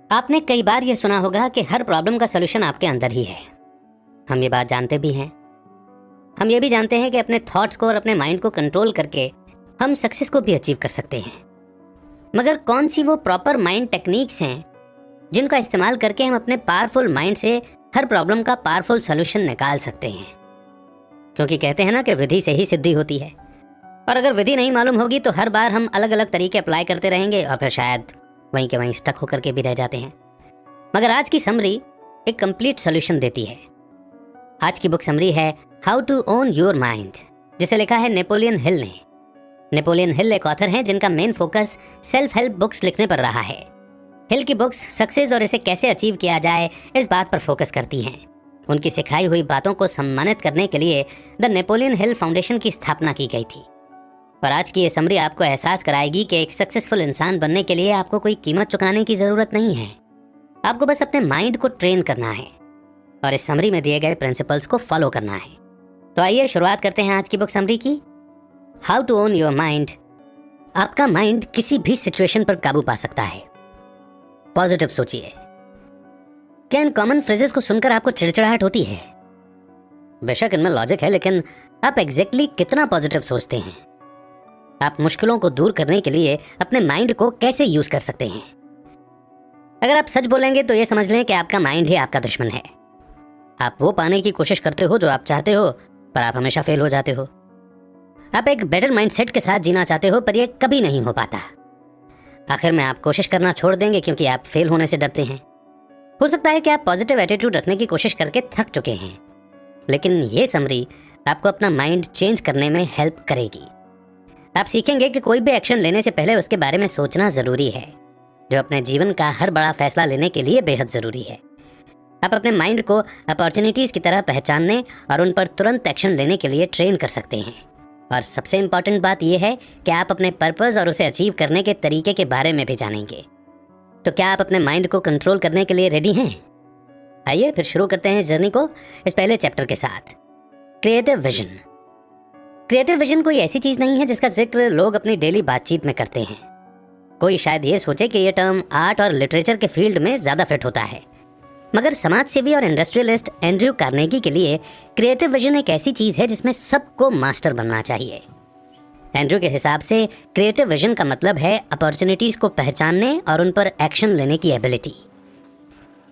आपने कई बार ये सुना होगा कि हर प्रॉब्लम का सॉल्यूशन आपके अंदर ही है। हम ये बात जानते भी हैं। हम ये भी जानते हैं कि अपने थॉट्स को और अपने माइंड को कंट्रोल करके हम सक्सेस को भी अचीव कर सकते हैं। मगर कौन सी वो प्रॉपर माइंड टेक्निक्स हैं जिनका इस्तेमाल करके हम अपने पावरफुल माइंड से हर प्रॉब्लम का पावरफुल सॉल्यूशन निकाल सकते हैं? क्योंकि कहते हैं ना कि विधि से ही सिद्धि होती है, और अगर विधि नहीं मालूम होगी तो हर बार हम अलग अलग तरीके अप्लाई करते रहेंगे और फिर शायद वहीं के वहीं स्टक होकर के भी रह जाते हैं। मगर आज की समरी एक कंप्लीट सॉल्यूशन देती है। आज की बुक समरी है how to own your mind, जिसे लिखा है नेपोलियन हिल ने। नेपोलियन हिल एक ऑथर हैं जिनका main focus self help books लिखने पर रहा है। हिल की बुक्स सक्सेस और इसे कैसे अचीव किया जाए इस बात पर फोकस करती हैं। उनकी सिखाई हुई बातों को सम्मानित करने के लिए द नेपोलियन हिल फाउंडेशन की स्थापना की गई थी। और आज की ये समरी आपको एहसास कराएगी कि एक सक्सेसफुल इंसान बनने के लिए आपको कोई कीमत चुकाने की जरूरत नहीं है। आपको बस अपने माइंड को ट्रेन करना है और इस समरी में दिए गए प्रिंसिपल्स को फॉलो करना है। तो आइए शुरुआत करते हैं आज की बुक समरी की। How to own your mind. आपका माइंड किसी भी सिचुएशन पर काबू पा सकता है। पॉजिटिव सोचिए। क्या इन कॉमन फ्रेजेस को सुनकर आपको चिड़चिड़ाहट होती है? बेशक इनमें लॉजिक है, लेकिन आप एग्जैक्टली कितना पॉजिटिव सोचते हैं? आप मुश्किलों को दूर करने के लिए अपने माइंड को कैसे यूज कर सकते हैं? अगर आप सच बोलेंगे तो ये समझ लें कि आपका माइंड ही आपका दुश्मन है। आप वो पाने की कोशिश करते हो जो आप चाहते हो, पर आप हमेशा फेल हो जाते हो। आप एक बेटर माइंडसेट के साथ जीना चाहते हो, पर ये कभी नहीं हो पाता। आखिर में आप कोशिश करना छोड़ देंगे क्योंकि आप फेल होने से डरते हैं। हो सकता है कि आप पॉजिटिव एटीट्यूड रखने की कोशिश करके थक चुके हैं, लेकिन ये समरी आपको अपना माइंड चेंज करने में हेल्प करेगी। आप सीखेंगे कि कोई भी एक्शन लेने से पहले उसके बारे में सोचना जरूरी है, जो अपने जीवन का हर बड़ा फैसला लेने के लिए बेहद जरूरी है। आप अपने माइंड को अपॉर्चुनिटीज की तरह पहचानने और उन पर तुरंत एक्शन लेने के लिए ट्रेन कर सकते हैं। और सबसे इंपॉर्टेंट बात यह है कि आप अपने पर्पस और उसे अचीव करने के तरीके के बारे में भी जानेंगे। तो क्या आप अपने माइंड को कंट्रोल करने के लिए रेडी हैं? आइए फिर शुरू करते हैं इस जर्नी को इस पहले चैप्टर के साथ, क्रिएटिव विजन। क्रिएटिव विजन कोई ऐसी चीज नहीं है जिसका जिक्र लोग अपनी डेली बातचीत में करते हैं। कोई शायद ये सोचे कि यह टर्म आर्ट और लिटरेचर के फील्ड में ज्यादा फिट होता है, मगर समाज सेवी और इंडस्ट्रियलिस्ट एंड्रयू कार्नेगी के लिए क्रिएटिव विजन एक ऐसी चीज है जिसमें सबको मास्टर बनना चाहिए। एंड्रयू के हिसाब से क्रिएटिव विजन का मतलब है अपॉर्चुनिटीज को पहचानने और उन पर एक्शन लेने की एबिलिटी।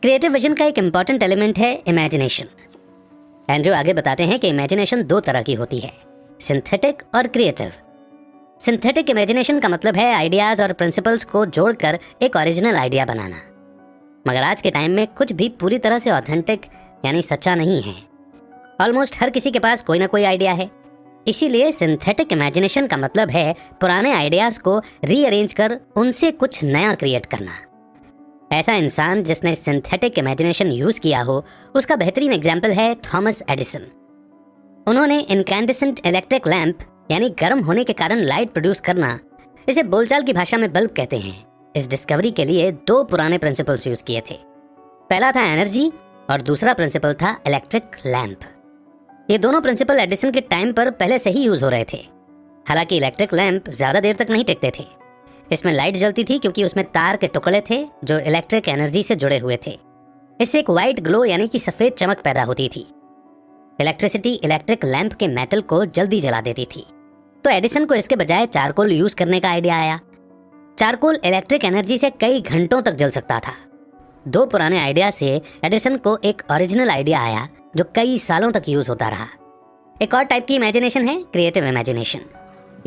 क्रिएटिव विजन का एक इंपॉर्टेंट एलिमेंट है इमेजिनेशन। एंड्रयू आगे बताते हैं कि इमेजिनेशन दो तरह की होती है, सिंथेटिक और क्रिएटिव। सिंथेटिक इमेजिनेशन का मतलब है आइडियाज और प्रिंसिपल्स को जोड़कर एक ओरिजिनल आइडिया बनाना। मगर आज के टाइम में कुछ भी पूरी तरह से ऑथेंटिक यानी सच्चा नहीं है। ऑलमोस्ट हर किसी के पास कोई ना कोई आइडिया है। इसीलिए सिंथेटिक इमेजिनेशन का मतलब है पुराने आइडियाज को रीअरेंज कर उनसे कुछ नया क्रिएट करना। ऐसा इंसान जिसने सिंथेटिक इमेजिनेशन यूज किया हो, उसका बेहतरीन एग्जाम्पल है थॉमस एडिसन। उन्होंने इनकैंडेसेंट इलेक्ट्रिक लैंप यानी गर्म होने के कारण लाइट प्रोड्यूस करना, इसे बोलचाल की भाषा में बल्ब कहते हैं, इस डिस्कवरी के लिए दो पुराने प्रिंसिपल्स यूज किए थे। पहला था एनर्जी और दूसरा प्रिंसिपल था इलेक्ट्रिक लैंप। ये दोनों प्रिंसिपल एडिसन के टाइम पर पहले से ही यूज हो रहे थे। हालांकि इलेक्ट्रिक लैंप ज्यादा देर तक नहीं टिकते थे। इसमें लाइट जलती थी क्योंकि उसमें तार के टुकड़े थे जो इलेक्ट्रिक एनर्जी से जुड़े हुए थे। इससे एक व्हाइट ग्लो यानी कि सफेद चमक पैदा होती थी। इलेक्ट्रिसिटी इलेक्ट्रिक लैंप के मेटल को जल्दी जला देती थी। तो एडिसन को इसके बजाय चारकोल यूज करने का आइडिया आया। चारकोल इलेक्ट्रिक एनर्जी से कई घंटों तक जल सकता था। दो पुराने आइडिया से एडिसन को एक ओरिजिनल आइडिया आया जो कई सालों तक यूज होता रहा। एक और टाइप की इमेजिनेशन है क्रिएटिव इमेजिनेशन।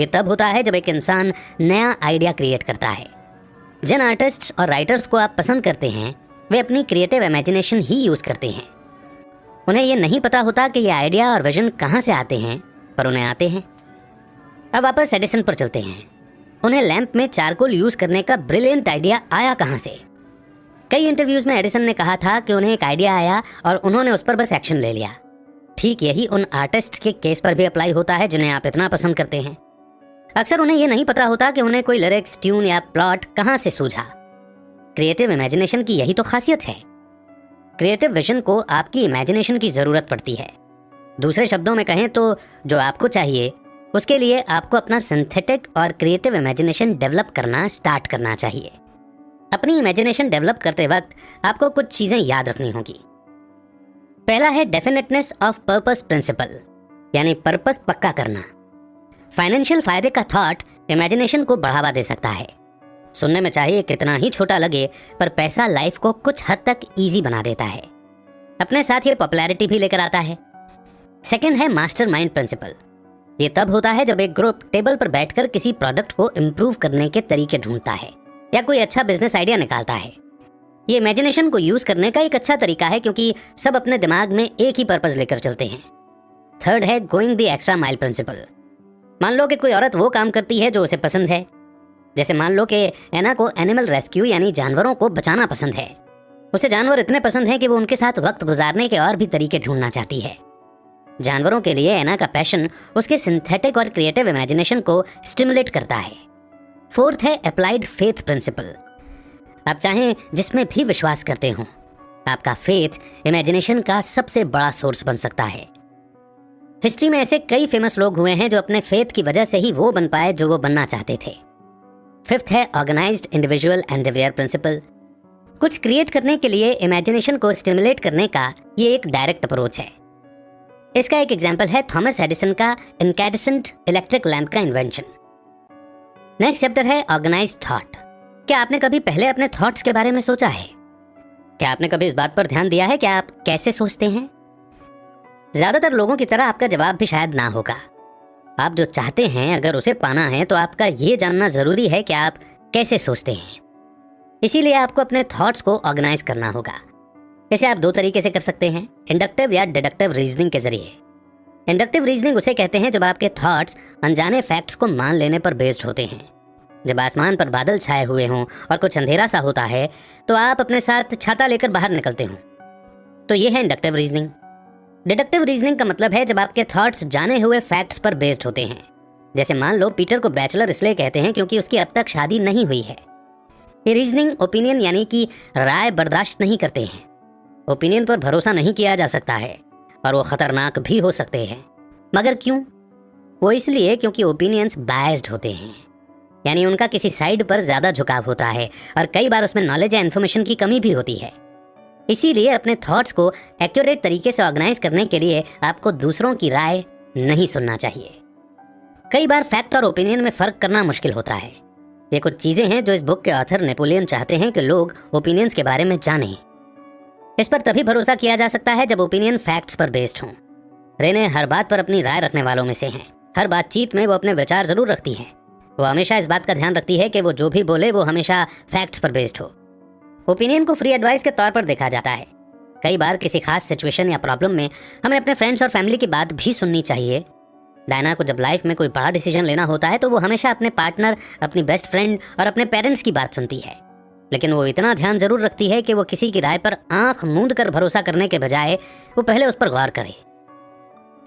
ये तब होता है जब एक इंसान नया आइडिया क्रिएट करता है। जिन आर्टिस्ट्स और राइटर्स को आप पसंद करते हैं, वे अपनी क्रिएटिव इमेजिनेशन ही यूज करते हैं। उन्हें ये नहीं पता होता कि ये आइडिया और विजन कहाँ से आते हैं, पर उन्हें आते हैं। अब वापस एडिसन पर चलते हैं। उन्हें लैंप में चारकोल यूज करने का ब्रिलियंट आइडिया आया कहाँ से? कई इंटरव्यूज में एडिसन ने कहा था कि उन्हें एक आइडिया आया और उन्होंने उस पर बस एक्शन ले लिया। ठीक यही उन आर्टिस्ट के केस पर भी अप्लाई होता है जिन्हें आप इतना पसंद करते हैं। अक्सर उन्हें यह नहीं पता होता कि उन्हें कोई लिरिक्स, ट्यून या प्लॉट कहाँ से सूझा। क्रिएटिव इमेजिनेशन की यही तो खासियत है। क्रिएटिव विजन को आपकी इमेजिनेशन की जरूरत पड़ती है। दूसरे शब्दों में कहें तो जो आपको चाहिए उसके लिए आपको अपना सिंथेटिक और क्रिएटिव इमेजिनेशन डेवलप करना स्टार्ट करना चाहिए। अपनी इमेजिनेशन डेवलप करते वक्त आपको कुछ चीजें याद रखनी होंगी। पहला है डेफिनेटनेस ऑफ पर्पस प्रिंसिपल, यानी पर्पस पक्का करना। फाइनेंशियल फायदे का थॉट इमेजिनेशन को बढ़ावा दे सकता है। सुनने में चाहिए कितना ही छोटा लगे, पर पैसा लाइफ को कुछ हद तक इजी बना देता है। अपने साथ ये पॉपुलैरिटी भी लेकर आता है। सेकंड है मास्टरमाइंड प्रिंसिपल। ये तब होता है जब एक ग्रुप टेबल पर बैठकर किसी प्रोडक्ट को इम्प्रूव करने के तरीके ढूंढता है या कोई अच्छा बिजनेस आइडिया निकालता है। ये इमेजिनेशन को यूज करने का एक अच्छा तरीका है, क्योंकि सब अपने दिमाग में एक ही पर्पस लेकर चलते हैं। थर्ड है going the extra mile principle. मान लो कि कोई औरत वो काम करती है जो उसे पसंद है। जैसे मान लो कि एना को एनिमल रेस्क्यू यानी जानवरों को बचाना पसंद है। उसे जानवर इतने पसंद हैं कि वो उनके साथ वक्त गुजारने के और भी तरीके ढूंढना चाहती है। जानवरों के लिए एना का पैशन उसके सिंथेटिक और क्रिएटिव इमेजिनेशन को स्टिमुलेट करता है। फोर्थ है अप्लाइड फेथ प्रिंसिपल। आप चाहें जिसमें भी विश्वास करते हो, आपका फेथ इमेजिनेशन का सबसे बड़ा सोर्स बन सकता है। हिस्ट्री में ऐसे कई फेमस लोग हुए हैं जो अपने फेथ की वजह से ही वो बन पाए जो वो बनना चाहते थे। फिफ्थ है ऑर्गेनाइज्ड इंडिविजुअल एंडेवियर प्रिंसिपल। कुछ क्रिएट करने के लिए इमेजिनेशन को स्टिमुलेट करने का ये एक डायरेक्ट अप्रोच है। इसका एक एग्जाम्पल है थॉमस एडिसन का इनकैंडेसेंट इलेक्ट्रिक लैंप का इन्वेंशन। नेक्स्ट चैप्टर है ऑर्गेनाइज्ड थॉट। क्या आपने कभी पहले अपने थॉट्स के बारे में सोचा है? क्या आपने कभी इस बात पर ध्यान दिया है कि आप कैसे सोचते हैं? ज्यादातर लोगों की तरह आपका जवाब भी शायद ना होगा। आप जो चाहते हैं अगर उसे पाना है तो आपका ये जानना जरूरी है कि आप कैसे सोचते हैं। इसीलिए आपको अपने थॉट्स को ऑर्गेनाइज करना होगा। इसे आप दो तरीके से कर सकते हैं, इंडक्टिव या डिडक्टिव रीजनिंग के जरिए। इंडक्टिव रीजनिंग उसे कहते हैं जब आपके थॉट्स अनजाने फैक्ट्स को मान लेने पर बेस्ड होते हैं। जब आसमान पर बादल छाए हुए हों और कुछ अंधेरा सा होता है तो आप अपने साथ छाता लेकर बाहर निकलते हो। तो ये है इंडक्टिव रीजनिंग। डिडक्टिव रीजनिंग का मतलब है जब आपके थॉट्स जाने हुए फैक्ट्स पर बेस्ड होते हैं। जैसे मान लो पीटर को बैचलर इसलिए कहते हैं क्योंकि उसकी अब तक शादी नहीं हुई है। ये रीजनिंग ओपिनियन यानी कि राय बर्दाश्त नहीं करते हैं। ओपिनियन पर भरोसा नहीं किया जा सकता है और वो खतरनाक भी हो सकते हैं। मगर क्यों? वो इसलिए क्योंकि ओपिनियंस बायस्ड होते हैं, यानी उनका किसी साइड पर ज्यादा झुकाव होता है और कई बार उसमें नॉलेज या इन्फॉर्मेशन की कमी भी होती है। इसीलिए अपने थॉट्स को एक्यूरेट तरीके से ऑर्गेनाइज करने के लिए आपको दूसरों की राय नहीं सुनना चाहिए। कई बार फैक्ट और ओपिनियन में फर्क करना मुश्किल होता है। ये कुछ चीजें हैं जो इस बुक के ऑथर नेपोलियन चाहते हैं कि लोग ओपिनियंस के बारे में जानें। इस पर तभी भरोसा किया जा सकता है जब ओपिनियन फैक्ट्स पर बेस्ड हों। रेने हर बात पर अपनी राय रखने वालों में से हैं। हर बातचीत में वो अपने विचार जरूर रखती है। वो हमेशा इस बात का ध्यान रखती है कि वो जो भी बोले वो हमेशा फैक्ट्स पर बेस्ड हो। ओपिनियन को फ्री एडवाइस के तौर पर देखा जाता है। कई बार किसी खास सिचुएशन या प्रॉब्लम में हमें अपने फ्रेंड्स और फैमिली की बात भी सुननी चाहिए। डायना को जब लाइफ में कोई बड़ा डिसीजन लेना होता है तो वो हमेशा अपने पार्टनर, अपनी बेस्ट फ्रेंड और अपने पेरेंट्स की बात सुनती है। लेकिन वो इतना ध्यान जरूर रखती है कि वो किसी की राय पर आंख मूंद कर भरोसा करने के बजाय वो पहले उस पर गौर करे।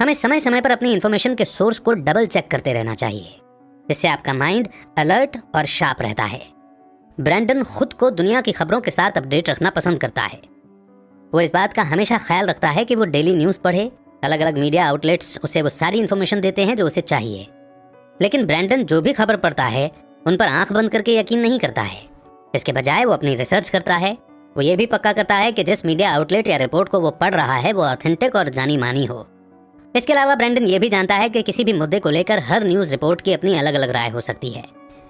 हमें समय समय पर अपनी इंफॉर्मेशन के सोर्स को डबल चेक करते रहना चाहिए। इससे आपका माइंड अलर्ट और शार्प रहता है। ब्रैंडन खुद को दुनिया की खबरों के साथ अपडेट रखना पसंद करता है। वो इस बात का हमेशा ख्याल रखता है कि वो डेली न्यूज़ पढ़े। अलग अलग मीडिया आउटलेट्स उसे वो सारी इन्फॉर्मेशन देते हैं जो उसे चाहिए। लेकिन ब्रैंडन जो भी खबर पढ़ता है उन पर आंख बंद करके यकीन नहीं करता है। इसके बजाय वो अपनी रिसर्च करता है। वो ये भी पक्का करता है कि जिस मीडिया आउटलेट या रिपोर्ट को वो पढ़ रहा है वो ऑथेंटिक और जानी मानी हो। इसके अलावा ब्रैंडन ये भी जानता है कि किसी भी मुद्दे को लेकर हर न्यूज़ रिपोर्ट की अपनी अलग अलग राय हो सकती है।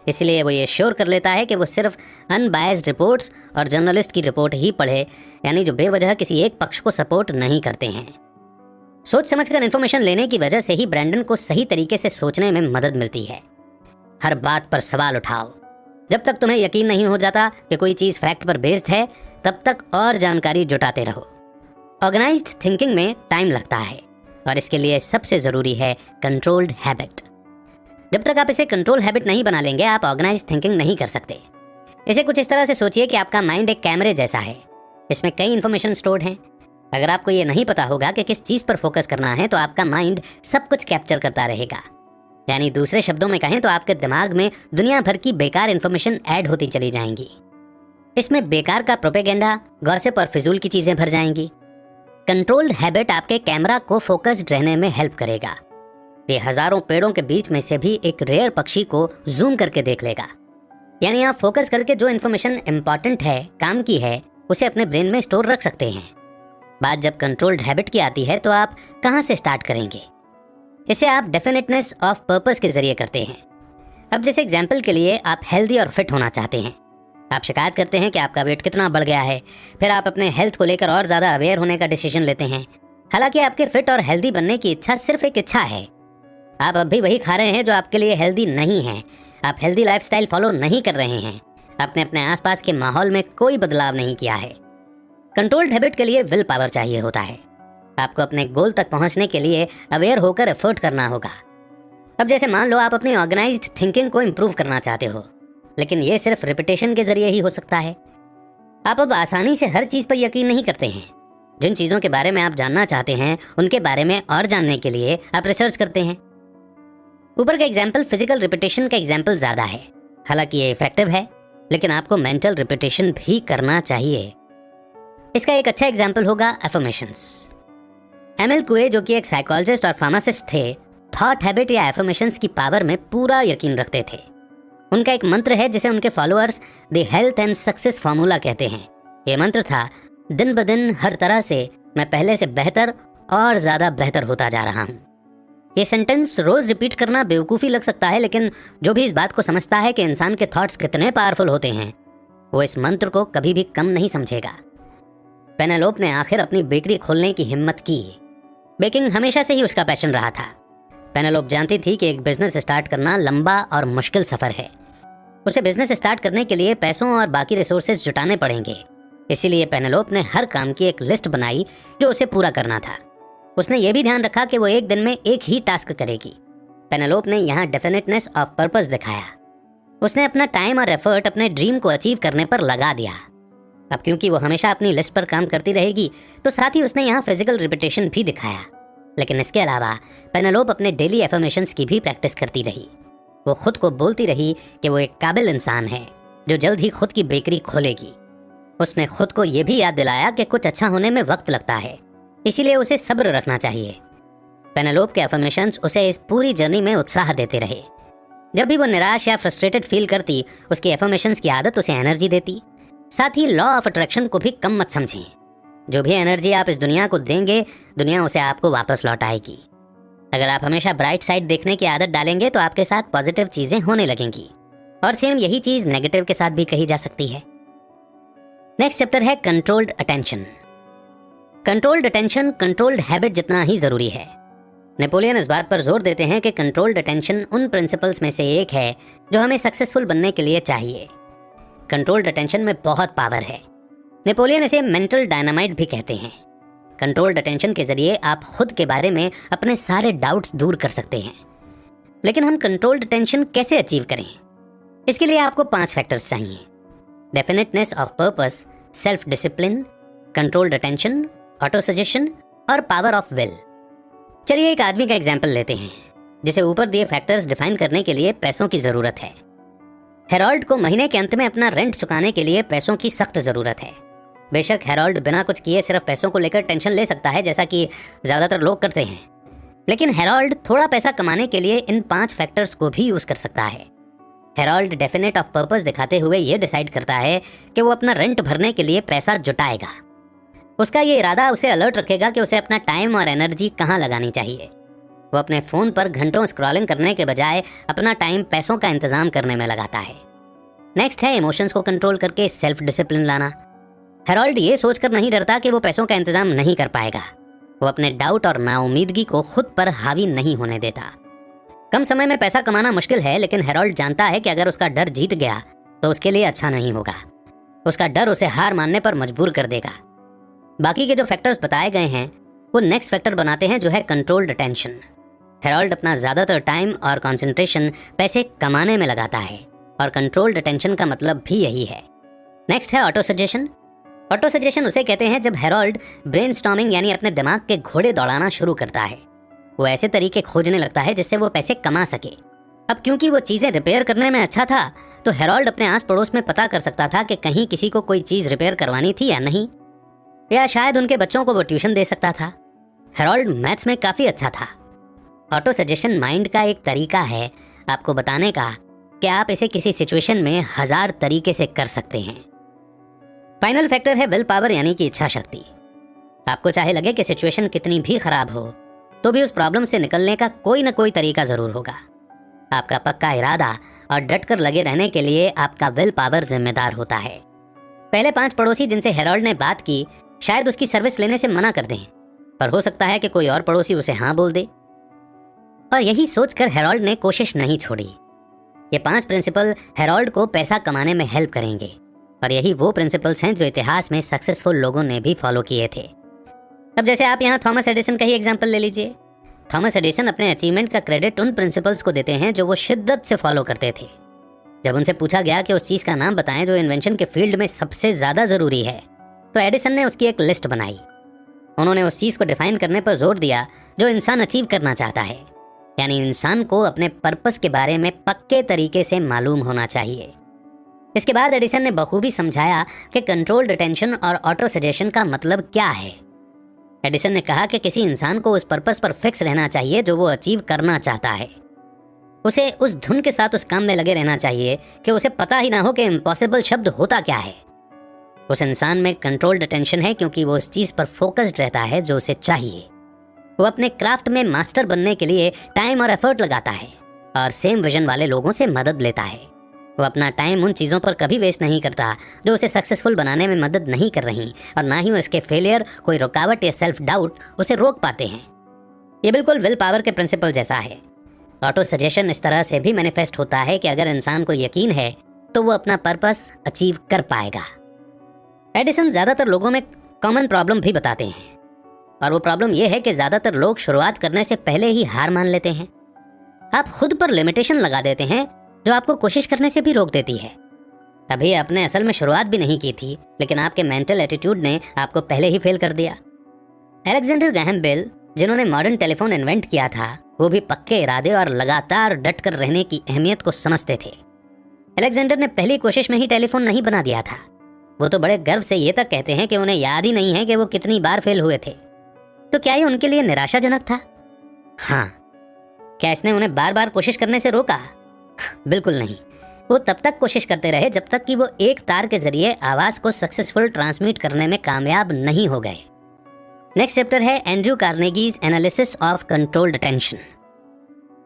इसलिए वो ये श्योर कर लेता है कि वो सिर्फ अनबायस्ड रिपोर्ट्स और जर्नलिस्ट की रिपोर्ट ही पढ़े, यानी जो बेवजह किसी एक पक्ष को सपोर्ट नहीं करते हैं। सोच समझकर इन्फॉर्मेशन लेने की वजह से ही ब्रैंडन को सही तरीके से सोचने में मदद मिलती है। हर बात पर सवाल उठाओ। जब तक तुम्हें यकीन नहीं हो जाता कि कोई चीज़ फैक्ट पर बेस्ड है तब तक और जानकारी जुटाते रहो। ऑर्गेनाइज्ड थिंकिंग में टाइम लगता है और इसके लिए सबसे ज़रूरी है कंट्रोल्ड हैबिट। जब तक आप इसे कंट्रोल हैबिट नहीं बना लेंगे आप ऑर्गेनाइज्ड थिंकिंग नहीं कर सकते। इसे कुछ इस तरह से सोचिए कि आपका माइंड एक कैमरे जैसा है। इसमें कई इन्फॉर्मेशन स्टोर्ड हैं। अगर आपको ये नहीं पता होगा कि किस चीज़ पर फोकस करना है तो आपका माइंड सब कुछ कैप्चर करता रहेगा। यानी दूसरे शब्दों में कहें तो आपके दिमाग में दुनिया भर की बेकार इन्फॉर्मेशन ऐड होती चली जाएंगी। इसमें बेकार का प्रोपेगेंडा, गॉसिप और फिजूल की चीज़ें भर जाएंगी। कंट्रोल्ड हैबिट आपके कैमरा को फोकस्ड रहने में हेल्प करेगा। ये हजारों पेड़ों के बीच में से भी एक रेयर पक्षी को जूम करके देख लेगा। यानी आप फोकस करके जो इन्फॉर्मेशन इंपॉर्टेंट है, काम की है, उसे अपने ब्रेन में स्टोर रख सकते हैं। बात जब कंट्रोल्ड हैबिट की आती है तो आप कहाँ से स्टार्ट करेंगे? इसे आप डेफिनेटनेस ऑफ पर्पस के जरिए करते हैं। अब जैसे एग्जाम्पल के लिए आप हेल्दी और फिट होना चाहते हैं। आप शिकायत करते हैं कि आपका वेट कितना बढ़ गया है, फिर आप अपने हेल्थ को लेकर और ज़्यादा अवेयर होने का डिसीजन लेते हैं। हालांकि आपके फिट और हेल्दी बनने की इच्छा सिर्फ एक इच्छा है। आप अब भी वही खा रहे हैं जो आपके लिए हेल्दी नहीं है। आप हेल्दी लाइफस्टाइल फॉलो नहीं कर रहे हैं। आपने अपने आसपास के माहौल में कोई बदलाव नहीं किया है। कंट्रोल्ड हैबिट के लिए विल पावर चाहिए होता है। आपको अपने गोल तक पहुंचने के लिए अवेयर होकर एफर्ट करना होगा। अब जैसे मान लो आप अपनी ऑर्गेनाइज्ड थिंकिंग को इम्प्रूव करना चाहते हो, लेकिन ये सिर्फ रिपीटेशन के जरिए ही हो सकता है। आप अब आसानी से हर चीज पर यकीन नहीं करते हैं। जिन चीजों के बारे में आप जानना चाहते हैं उनके बारे में और जानने के लिए आप रिसर्च करते हैं। ऊपर का एग्जाम्पल फिजिकल रिपीटेशन का एग्जाम्पल ज्यादा है। हालांकि ये इफेक्टिव है, लेकिन आपको मेंटल रिपीटेशन भी करना चाहिए। इसका एक अच्छा एग्जाम्पल होगा एफर्मेशंस। एमएल कुए, जो कि एक साइकोलॉजिस्ट और फार्मासिस्ट थे, थॉट हैबिट या एफर्मेशंस की पावर में पूरा यकीन रखते थे। उनका एक मंत्र है जिसे उनके followers the health and success formula कहते हैं। ये मंत्र था, दिन ब दिन हर तरह से मैं पहले से बेहतर और ज्यादा बेहतर होता जा रहा हूँ। ये सेंटेंस रोज रिपीट करना बेवकूफ़ी लग सकता है, लेकिन जो भी इस बात को समझता है कि इंसान के थॉट्स कितने पावरफुल होते हैं, वो इस मंत्र को कभी भी कम नहीं समझेगा। पेनेलोप ने आखिर अपनी बेकरी खोलने की हिम्मत की। बेकिंग हमेशा से ही उसका पैशन रहा था। पेनेलोप जानती थी कि एक बिजनेस स्टार्ट करना लंबा और मुश्किल सफर है। उसे बिजनेस स्टार्ट करने के लिए पैसों और बाकी रिसोर्सेज जुटाने पड़ेंगे। इसीलिए पेनेलोप ने हर काम की एक लिस्ट बनाई जो उसे पूरा करना था। उसने ये भी ध्यान रखा कि वो एक दिन में एक ही टास्क करेगी। पेनेलोप ने यहाँ डेफिनेटनेस ऑफ पर्पस दिखाया। उसने अपना टाइम और एफर्ट अपने ड्रीम को अचीव करने पर लगा दिया। अब क्योंकि वो हमेशा अपनी लिस्ट पर काम करती रहेगी, तो साथ ही उसने यहाँ फिजिकल रिपीटेशन भी दिखाया। लेकिन इसके अलावा पेनेलोप अपने डेली एफर्मेशंस की भी प्रैक्टिस करती रही। वो खुद को बोलती रही कि वो एक काबिल इंसान है जो जल्द ही खुद की बेकरी खोलेगी। उसने खुद को ये भी याद दिलाया कि कुछ अच्छा होने में वक्त लगता है, इसीलिए उसे सब्र रखना चाहिए। पेनेलोप के एफर्मेशंस उसे इस पूरी जर्नी में उत्साह देते रहे। जब भी वो निराश या फ्रस्ट्रेटेड फील करती, उसकी एफर्मेशंस की आदत उसे एनर्जी देती। साथ ही लॉ ऑफ अट्रैक्शन को भी कम मत समझें। जो भी एनर्जी आप इस दुनिया को देंगे, दुनिया उसे आपको वापस लौटाएगी। अगर आप हमेशा ब्राइट साइड देखने की आदत डालेंगे तो आपके साथ पॉजिटिव चीजें होने लगेंगी। और सेम यही चीज नेगेटिव के साथ भी कही जा सकती है। नेक्स्ट चैप्टर है controlled attention. Controlled attention controlled habit जितना ही जरूरी है। नेपोलियन इस बात पर जोर देते हैं कि कंट्रोल्ड अटेंशन उन प्रिंसिपल्स में से एक है जो हमें सक्सेसफुल बनने के लिए चाहिए। कंट्रोल्ड अटेंशन में बहुत पावर है। नेपोलियन इसे मेंटल डायनामाइट भी कहते हैं। कंट्रोल्ड अटेंशन के जरिए आप खुद के बारे में अपने सारे डाउट्स दूर कर सकते हैं। लेकिन हम कंट्रोल्ड अटेंशन कैसे अचीव करें? इसके लिए आपको 5 फैक्टर्स चाहिए: definiteness of purpose, self discipline, controlled attention, auto suggestion और पावर ऑफ विल। चलिए एक आदमी का एग्जाम्पल लेते हैं जिसे ऊपर दिए फैक्टर्स डिफाइन करने के लिए पैसों की जरूरत है। हेरोल्ड को महीने के अंत में अपना रेंट चुकाने के लिए पैसों की सख्त जरूरत है। बेशक हेरोल्ड बिना कुछ किए सिर्फ पैसों को लेकर टेंशन ले सकता है, जैसा कि ज्यादातर लोग करते हैं, लेकिन हेरोल्ड थोड़ा पैसा कमाने के लिए इन 5 फैक्टर्स को भी यूज कर सकता है। हेरोल्ड डेफिनेट ऑफ पर्पस दिखाते हुए ये डिसाइड करता है कि वो अपना रेंट भरने के लिए पैसा जुटाएगा। उसका ये इरादा उसे अलर्ट रखेगा कि उसे अपना टाइम और एनर्जी कहाँ लगानी चाहिए। वो अपने फोन पर घंटों स्क्रॉलिंग करने के बजाय अपना टाइम पैसों का इंतजाम करने में लगाता है। नेक्स्ट है इमोशंस को कंट्रोल करके सेल्फ डिसिप्लिन लाना। हेरोल्ड ये सोचकर नहीं डरता कि वो पैसों का इंतजाम नहीं कर पाएगा। वो अपने डाउट और नाउमीदगी को खुद पर हावी नहीं होने देता। कम समय में पैसा कमाना मुश्किल है, लेकिन हेरोल्ड जानता है कि अगर उसका डर जीत गया तो उसके लिए अच्छा नहीं होगा। उसका डर उसे हार मानने पर मजबूर कर देगा। बाकी के जो फैक्टर्स बताए गए हैं वो नेक्स्ट फैक्टर बनाते हैं, जो है कंट्रोल्ड अटेंशन। हेरोल्ड अपना ज्यादातर टाइम और कंसंट्रेशन पैसे कमाने में लगाता है, और कंट्रोल्ड अटेंशन का मतलब भी यही है। नेक्स्ट है ऑटो सजेशन। ऑटो सजेशन उसे कहते हैं जब हेरोल्ड ब्रेनस्टॉर्मिंग यानी अपने दिमाग के घोड़े दौड़ाना शुरू करता है। वो ऐसे तरीके खोजने लगता है जिससे वो पैसे कमा सके। अब क्योंकि वो चीजें रिपेयर करने में अच्छा था, तो हेरोल्ड अपने आस पड़ोस में पता कर सकता था कि कहीं किसी को कोई चीज रिपेयर करवानी थी या नहीं, या शायद उनके बच्चों को वो ट्यूशन दे सकता था। हेरोल्ड मैथ्स में काफी अच्छा था। ऑटो सजेशन माइंड का एक तरीका है आपको बताने का कि आप इसे किसी सिचुएशन में 1000 तरीके से कर सकते हैं। फाइनल फैक्टर है विल पावर, यानी कि इच्छा शक्ति। आपको चाहे लगे कि सिचुएशन कितनी भी खराब हो, तो भी उस प्रॉब्लम से निकलने का कोई ना कोई तरीका जरूर होगा। आपका पक्का इरादा और डट कर लगे रहने के लिए आपका विल पावर जिम्मेदार होता है। पहले 5 पड़ोसी जिनसे हेरोल्ड ने बात की, शायद उसकी सर्विस लेने से मना कर दें, पर हो सकता है कि कोई और पड़ोसी उसे हाँ बोल दे। और यही सोचकर हेरोल्ड ने कोशिश नहीं छोड़ी। ये 5 प्रिंसिपल हेरोल्ड को पैसा कमाने में हेल्प करेंगे, और यही वो प्रिंसिपल्स हैं जो इतिहास में सक्सेसफुल लोगों ने भी फॉलो किए थे। अब जैसे आप यहाँ थॉमस एडिसन का ही एग्जाम्पल ले लीजिए। थॉमस एडिसन अपने अचीवमेंट का क्रेडिट उन प्रिंसिपल्स को देते हैं जो वो शिद्दत से फॉलो करते थे। जब उनसे पूछा गया कि उस चीज का नाम बताएं जो इन्वेंशन के फील्ड में सबसे ज्यादा जरूरी है, तो एडिसन ने उसकी एक लिस्ट बनाई। उन्होंने उस चीज को डिफाइन करने पर जोर दिया जो इंसान अचीव करना चाहता है, यानी इंसान को अपने पर्पस के बारे में पक्के तरीके से मालूम होना चाहिए। इसके बाद एडिसन ने बखूबी समझाया कि कंट्रोल्ड अटेंशन और ऑटो सजेशन का मतलब क्या है। एडिसन ने कहा कि किसी इंसान को उस पर्पस पर फिक्स रहना चाहिए जो वो अचीव करना चाहता है। उसे उस धुन के साथ उस काम में लगे रहना चाहिए कि उसे पता ही ना हो कि इम्पॉसिबल शब्द होता क्या है। उस इंसान में कंट्रोल्ड अटेंशन है क्योंकि वो उस चीज पर फोकस्ड रहता है जो उसे चाहिए। वो अपने क्राफ्ट में मास्टर बनने के लिए टाइम और एफर्ट लगाता है और सेम विजन वाले लोगों से मदद लेता है। वो अपना टाइम उन चीज़ों पर कभी वेस्ट नहीं करता जो उसे सक्सेसफुल बनाने में मदद नहीं कर रही, और ना ही उसके फेलियर, कोई रुकावट या सेल्फ डाउट उसे रोक पाते हैं। ये बिल्कुल विल पावर के प्रिंसिपल जैसा है। ऑटो सजेशन इस तरह से भी मैनिफेस्ट होता है कि अगर इंसान को यकीन है तो वो अपना पर्पस अचीव कर पाएगा। एडिसन ज़्यादातर लोगों में कॉमन प्रॉब्लम भी बताते हैं, और वो प्रॉब्लम ये है कि ज़्यादातर लोग शुरुआत करने से पहले ही हार मान लेते हैं। आप खुद पर लिमिटेशन लगा देते हैं जो आपको कोशिश करने से भी रोक देती है। अभी आपने असल में शुरुआत भी नहीं की थी, लेकिन आपके मेंटल एटीट्यूड ने आपको पहले ही फेल कर दिया। अलेक्जेंडर ग्राहम बेल, जिन्होंने मॉडर्न टेलीफोन इन्वेंट किया था, वो भी पक्के इरादे और लगातार डट कर रहने की अहमियत को समझते थे। अलेक्जेंडर ने पहली कोशिश में ही टेलीफोन नहीं बना दिया था। वो तो बड़े गर्व से ये तक कहते हैं कि उन्हें याद ही नहीं है कि वो कितनी बार फेल हुए थे। तो क्या ये उनके लिए निराशाजनक था? हाँ। क्या इसने उन्हें बार बार कोशिश करने से रोका? बिल्कुल नहीं। वो तब तक कोशिश करते रहे जब तक कि वो एक तार के जरिए आवाज को सक्सेसफुल ट्रांसमिट करने में कामयाब नहीं हो गए। नेक्स्ट चैप्टर है Andrew Carnegie's analysis of controlled attention.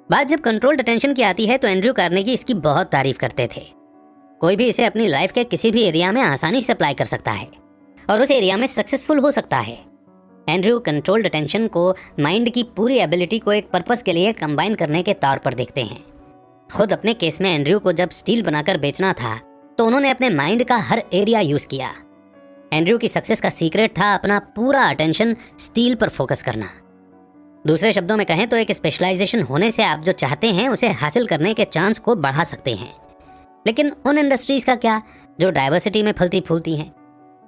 बात जब कंट्रोल्ड अटेंशन की आती है तो एंड्रयू कार्नेगी इसकी बहुत तारीफ करते थे। कोई भी इसे अपनी लाइफ के किसी भी एरिया में आसानी से अप्लाई कर सकता है और उस एरिया में सक्सेसफुल हो सकता है। एंड्रयू कंट्रोल्ड अटेंशन को माइंड की पूरी एबिलिटी को एक पर्पस के लिए कंबाइन करने के तौर पर देखते हैं। खुद अपने केस में एंड्रयू को जब स्टील बनाकर बेचना था तो उन्होंने अपने माइंड का हर एरिया यूज किया। एंड्रयू की सक्सेस का सीक्रेट था अपना पूरा अटेंशन स्टील पर फोकस करना। दूसरे शब्दों में कहें तो एक स्पेशलाइजेशन होने से आप जो चाहते हैं उसे हासिल करने के चांस को बढ़ा सकते हैं। लेकिन उन इंडस्ट्रीज का क्या जो डाइवर्सिटी में फलती फूलती हैं,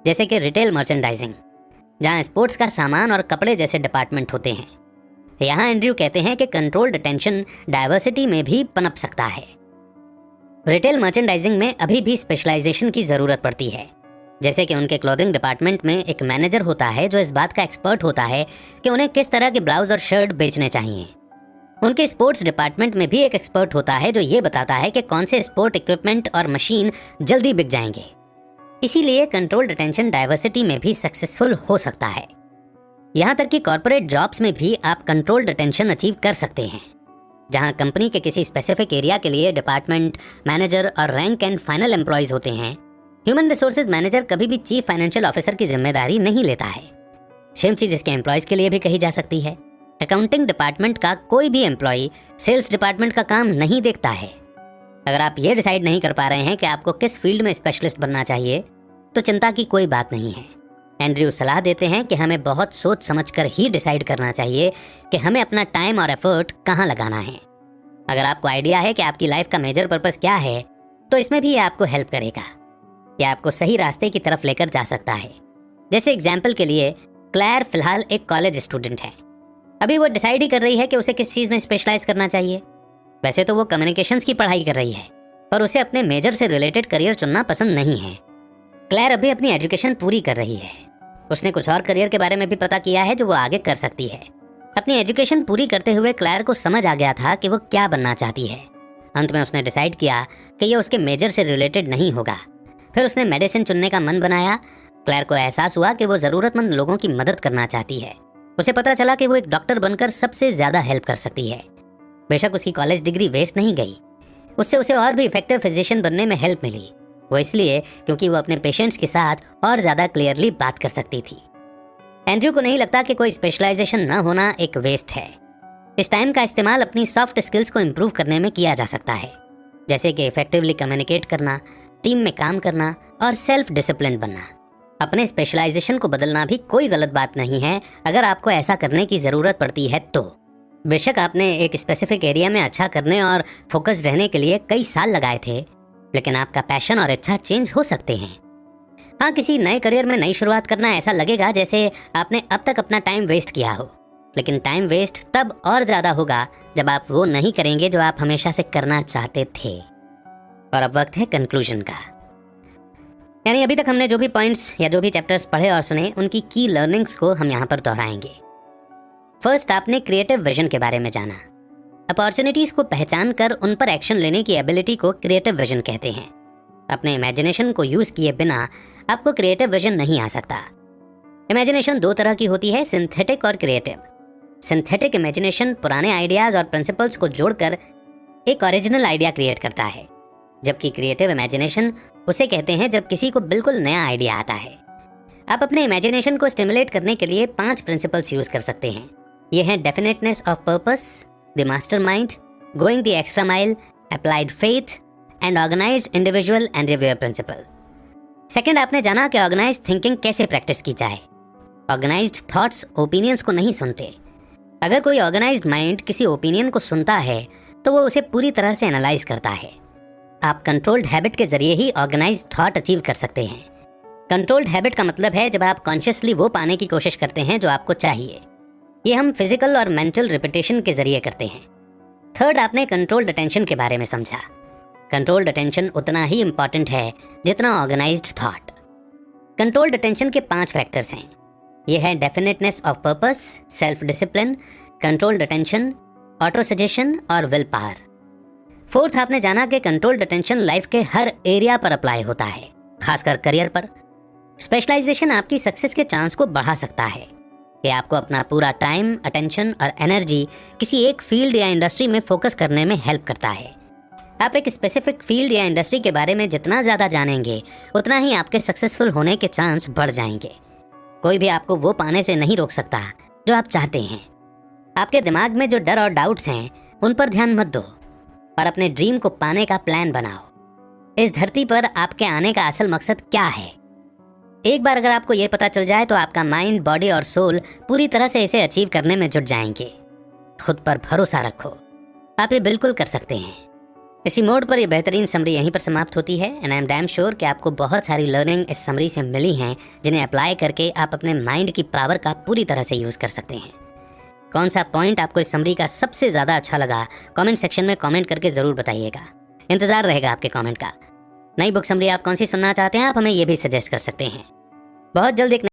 जैसे कि रिटेल मर्चेंडाइजिंग, जहां स्पोर्ट्स का सामान और कपड़े जैसे डिपार्टमेंट होते हैं। यहाँ एंड्रयू कहते हैं कि कंट्रोल्ड अटेंशन डाइवर्सिटी में भी पनप सकता है। रिटेल मर्चेंडाइजिंग में अभी भी स्पेशलाइजेशन की ज़रूरत पड़ती है, जैसे कि उनके क्लोथिंग डिपार्टमेंट में एक मैनेजर होता है जो इस बात का एक्सपर्ट होता है कि उन्हें किस तरह के ब्लाउज और शर्ट बेचने चाहिए। उनके स्पोर्ट्स डिपार्टमेंट में भी एक एक्सपर्ट होता है जो ये बताता है कि कौन से स्पोर्ट इक्विपमेंट और मशीन जल्दी बिक जाएंगे। इसीलिए कंट्रोल्ड अटेंशन डाइवर्सिटी में भी सक्सेसफुल हो सकता है। यहाँ तक कि कॉर्पोरेट जॉब्स में भी आप कंट्रोल्ड अटेंशन अचीव कर सकते हैं, जहाँ कंपनी के किसी स्पेसिफिक एरिया के लिए डिपार्टमेंट मैनेजर और रैंक एंड फाइनल एम्प्लॉयज होते हैं। ह्यूमन रिसोर्सेज मैनेजर कभी भी चीफ फाइनेंशियल ऑफिसर की जिम्मेदारी नहीं लेता है। सेम चीज इसके एम्प्लॉयज के लिए भी कही जा सकती है। अकाउंटिंग डिपार्टमेंट का कोई भी एम्प्लॉय सेल्स डिपार्टमेंट का काम नहीं देखता है। अगर आप ये डिसाइड नहीं कर पा रहे हैं कि आपको किस फील्ड में स्पेशलिस्ट बनना चाहिए तो चिंता की कोई बात नहीं है। एंड्रयू सलाह देते हैं कि हमें बहुत सोच समझकर ही डिसाइड करना चाहिए कि हमें अपना टाइम और एफर्ट कहाँ लगाना है। अगर आपको आइडिया है कि आपकी लाइफ का मेजर पर्पस क्या है तो इसमें भी ये आपको हेल्प करेगा। यह आपको सही रास्ते की तरफ लेकर जा सकता है। जैसे एग्जाम्पल के लिए क्लेयर फिलहाल एक कॉलेज स्टूडेंट है। अभी वो डिसाइड ही कर रही है कि उसे किस चीज़ में स्पेशलाइज करना चाहिए। वैसे तो वो कम्युनिकेशंस की पढ़ाई कर रही है, पर उसे अपने मेजर से रिलेटेड करियर चुनना पसंद नहीं है। क्लेयर अभी अपनी एजुकेशन पूरी कर रही है। उसने कुछ और करियर के बारे में भी पता किया है जो वो आगे कर सकती है। अपनी एजुकेशन पूरी करते हुए क्लेयर को समझ आ गया था कि वो क्या बनना चाहती है। अंत में उसने डिसाइड किया कि ये उसके मेजर से रिलेटेड नहीं होगा। फिर उसने मेडिसिन चुनने का मन बनाया। क्लेयर को एहसास हुआ कि वो ज़रूरतमंद लोगों की मदद करना चाहती है। उसे पता चला कि वो एक डॉक्टर बनकर सबसे ज़्यादा हेल्प कर सकती है। बेशक उसकी कॉलेज डिग्री वेस्ट नहीं गई, उससे उसे और भी इफेक्टिव फिजिशियन बनने में हेल्प मिली। वो इसलिए क्योंकि वो अपने पेशेंट्स के साथ और ज़्यादा क्लियरली बात कर सकती थी। एंड्रयू को नहीं लगता कि कोई स्पेशलाइजेशन न होना एक वेस्ट है। इस टाइम का इस्तेमाल अपनी सॉफ्ट स्किल्स को इम्प्रूव करने में किया जा सकता है, जैसे कि इफेक्टिवली कम्युनिकेट करना, टीम में काम करना और सेल्फ डिसिप्लिन बनना। अपने स्पेशलाइजेशन को बदलना भी कोई गलत बात नहीं है अगर आपको ऐसा करने की ज़रूरत पड़ती है तो। बेशक आपने एक स्पेसिफिक एरिया में अच्छा करने और फोकस रहने के लिए कई साल लगाए थे, लेकिन आपका पैशन और इच्छा चेंज हो सकते हैं। हाँ, किसी नए करियर में नई शुरुआत करना ऐसा लगेगा जैसे आपने अब तक अपना टाइम वेस्ट किया हो, लेकिन टाइम वेस्ट तब और ज़्यादा होगा जब आप वो नहीं करेंगे जो आप हमेशा से करना चाहते थे। और अब वक्त है कंक्लूजन का। यानी अभी तक हमने जो भी पॉइंट्स या जो भी चैप्टर्स पढ़े और सुने, उनकी की लर्निंग्स को हम यहाँ पर दोहराएंगे। फर्स्ट, आपने क्रिएटिव विजन के बारे में जाना। अपॉर्चुनिटीज़ को पहचान कर उन पर एक्शन लेने की एबिलिटी को क्रिएटिव विजन कहते हैं। अपने इमेजिनेशन को यूज़ किए बिना आपको क्रिएटिव विजन नहीं आ सकता। इमेजिनेशन दो तरह की होती है, सिंथेटिक और क्रिएटिव। सिंथेटिक इमेजिनेशन पुराने आइडियाज़ और प्रिंसिपल्स को जोड़कर एक ओरिजिनल आइडिया क्रिएट करता है, जबकि क्रिएटिव इमेजिनेशन उसे कहते हैं जब किसी को बिल्कुल नया आइडिया आता है। आप अपने इमेजिनेशन को स्टिमुलेट करने के लिए 5 प्रिंसिपल्स यूज़ कर सकते हैं। ये हैं definiteness of purpose, the mastermind, going the extra mile, applied faith and organised individual and reviewer principle. Second, आपने जाना कि ऑर्गेनाइज्ड थिंकिंग कैसे प्रैक्टिस की जाए। ऑर्गेनाइज्ड थॉट्स ओपिनियंस को नहीं सुनते। अगर कोई ऑर्गेनाइज्ड माइंड किसी ओपिनियन को सुनता है तो वो उसे पूरी तरह से एनालाइज करता है। आप कंट्रोल्ड हैबिट के जरिए ही ऑर्गेनाइज्ड थॉट अचीव कर सकते हैं। कंट्रोल्ड हैबिट का मतलब है जब आप कॉन्शियसली वो पाने की कोशिश करते हैं जो आपको चाहिए। ये हम फिजिकल और मेंटल रिपीटेशन के जरिए करते हैं। थर्ड, आपने कंट्रोल्ड अटेंशन के बारे में समझा। कंट्रोल्ड अटेंशन उतना ही इंपॉर्टेंट है जितना ऑर्गेनाइज्ड थॉट। कंट्रोल्ड अटेंशन के 5 फैक्टर्स हैं। ये है definiteness of purpose, self discipline, controlled attention, auto suggestion और विल पावर। फोर्थ, आपने जाना कि कंट्रोल्ड अटेंशन लाइफ के हर एरिया पर अप्लाई होता है, खासकर करियर पर। स्पेशलाइजेशन आपकी सक्सेस के चांस को बढ़ा सकता है। ये आपको अपना पूरा टाइम, अटेंशन और एनर्जी किसी एक फील्ड या इंडस्ट्री में फोकस करने में हेल्प करता है। आप एक स्पेसिफिक फील्ड या इंडस्ट्री के बारे में जितना ज़्यादा जानेंगे, उतना ही आपके सक्सेसफुल होने के चांस बढ़ जाएंगे। कोई भी आपको वो पाने से नहीं रोक सकता जो आप चाहते हैं। आपके दिमाग में जो डर और डाउट्स हैं, उन पर ध्यान मत दो और अपने ड्रीम को पाने का प्लान बनाओ। इस धरती पर आपके आने का असल मकसद क्या है? एक बार अगर आपको ये पता चल जाए तो आपका माइंड, बॉडी और सोल पूरी तरह से इसे अचीव करने में जुट जाएंगे। खुद पर भरोसा रखो, आप ये बिल्कुल कर सकते हैं। इसी मोड पर ये बेहतरीन समरी यहीं पर समाप्त होती है and I am damn sure कि आपको बहुत सारी लर्निंग इस समरी से मिली हैं, जिन्हें अप्लाई करके आप अपने माइंड की पावर का पूरी तरह से यूज़ कर सकते हैं। कौन सा पॉइंट आपको इस समरी का सबसे ज़्यादा अच्छा लगा, कमेंट सेक्शन में कमेंट करके ज़रूर बताइएगा। इंतज़ार रहेगा आपके कमेंट का। नई बुक समरी आप कौन सी सुनना चाहते हैं, आप हमें ये भी सजेस्ट कर सकते हैं। बहुत जल्द एक